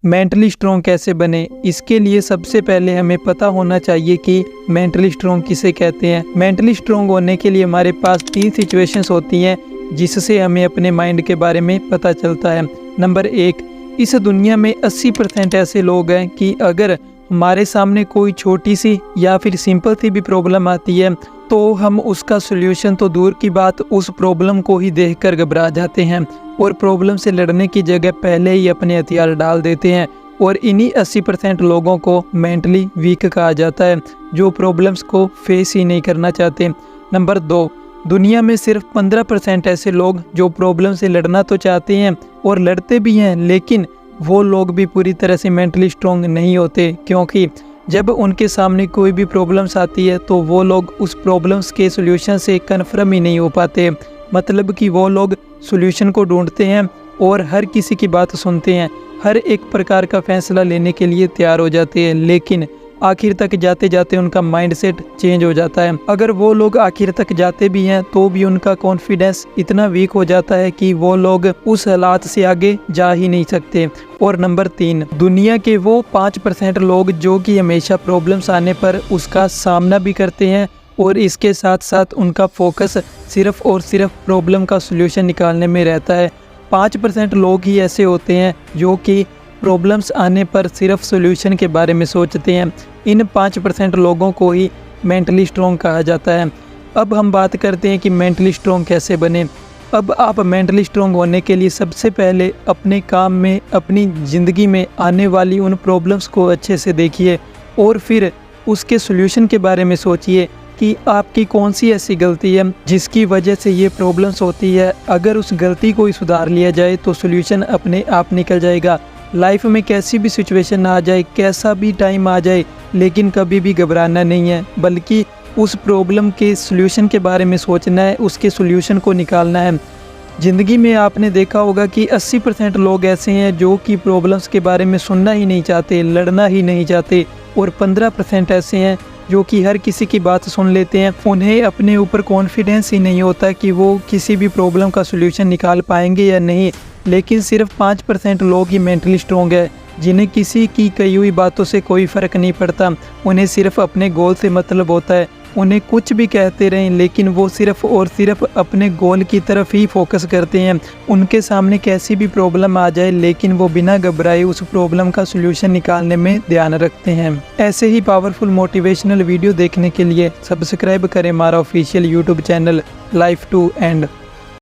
Mentally strong कैसे बने, इसके लिए सबसे पहले हमें पता होना चाहिए कि मेंटली स्ट्रॉन्ग किसे कहते हैं। मेंटली स्ट्रॉन्ग होने के लिए हमारे पास 3 सिचुएशंस होती हैं जिससे हमें अपने माइंड के बारे में पता चलता है। नंबर 1, इस दुनिया में 80% ऐसे लोग हैं कि अगर हमारे सामने कोई छोटी सी या फिर सिंपल सी भी प्रॉब्लम आती है तो हम उसका सॉल्यूशन तो दूर की बात, उस प्रॉब्लम को ही देखकर घबरा जाते हैं और प्रॉब्लम से लड़ने की जगह पहले ही अपने हथियार डाल देते हैं। और इन्हीं 80% लोगों को मेंटली वीक कहा जाता है, जो प्रॉब्लम्स को फेस ही नहीं करना चाहते। नंबर 2, दुनिया में सिर्फ 15% ऐसे लोग जो प्रॉब्लम से लड़ना तो चाहते हैं और लड़ते भी हैं, लेकिन वो लोग भी पूरी तरह से मेंटली स्ट्रॉन्ग नहीं होते, क्योंकि जब उनके सामने कोई भी प्रॉब्लम्स आती है तो वो लोग उस प्रॉब्लम्स के सॉल्यूशन से कन्फर्म ही नहीं हो पाते। मतलब कि वो लोग सॉल्यूशन को ढूंढते हैं और हर किसी की बात सुनते हैं, हर एक प्रकार का फैसला लेने के लिए तैयार हो जाते हैं, लेकिन आखिर तक जाते जाते उनका माइंडसेट चेंज हो जाता है। अगर वो लोग आखिर तक जाते भी हैं तो भी उनका कॉन्फिडेंस इतना वीक हो जाता है कि वो लोग उस हालात से आगे जा ही नहीं सकते। और नंबर 3, दुनिया के वो 5% लोग जो कि हमेशा प्रॉब्लम्स आने पर उसका सामना भी करते हैं और इसके साथ साथ उनका फोकस सिर्फ और सिर्फ प्रॉब्लम का सॉल्यूशन निकालने में रहता है। 5% लोग ही ऐसे होते हैं जो कि प्रॉब्लम्स आने पर सिर्फ सॉल्यूशन के बारे में सोचते हैं। इन 5% लोगों को ही मेंटली स्ट्रॉन्ग कहा जाता है। अब हम बात करते हैं कि मेंटली स्ट्रॉन्ग कैसे बने। अब आप मेंटली स्ट्रॉन्ग होने के लिए सबसे पहले अपने काम में, अपनी ज़िंदगी में आने वाली उन प्रॉब्लम्स को अच्छे से देखिए और फिर उसके सॉल्यूशन के बारे में सोचिए कि आपकी कौन सी ऐसी गलती है जिसकी वजह से ये प्रॉब्लम्स होती है। अगर उस गलती को ही सुधार लिया जाए तो सॉल्यूशन अपने आप निकल जाएगा। लाइफ में कैसी भी सिचुएशन आ जाए, कैसा भी टाइम आ जाए, लेकिन कभी भी घबराना नहीं है, बल्कि उस प्रॉब्लम के सॉल्यूशन के बारे में सोचना है, उसके सॉल्यूशन को निकालना है। ज़िंदगी में आपने देखा होगा कि 80% लोग ऐसे हैं जो कि प्रॉब्लम्स के बारे में सुनना ही नहीं चाहते, लड़ना ही नहीं चाहते, और 15% ऐसे हैं जो कि हर किसी की बात सुन लेते हैं। उन्हें अपने ऊपर कॉन्फिडेंस ही नहीं होता कि वो किसी भी प्रॉब्लम का सॉल्यूशन निकाल पाएंगे या नहीं। लेकिन सिर्फ 5% लोग ही मेंटली स्ट्रॉन्ग है, जिन्हें किसी की कही हुई बातों से कोई फ़र्क नहीं पड़ता। उन्हें सिर्फ अपने गोल से मतलब होता है। उन्हें कुछ भी कहते रहें, लेकिन वो सिर्फ और सिर्फ अपने गोल की तरफ ही फोकस करते हैं। उनके सामने कैसी भी प्रॉब्लम आ जाए, लेकिन वो बिना घबराए उस प्रॉब्लम का सॉल्यूशन निकालने में ध्यान रखते हैं। ऐसे ही पावरफुल मोटिवेशनल वीडियो देखने के लिए सब्सक्राइब करें हमारा official YouTube channel life to and.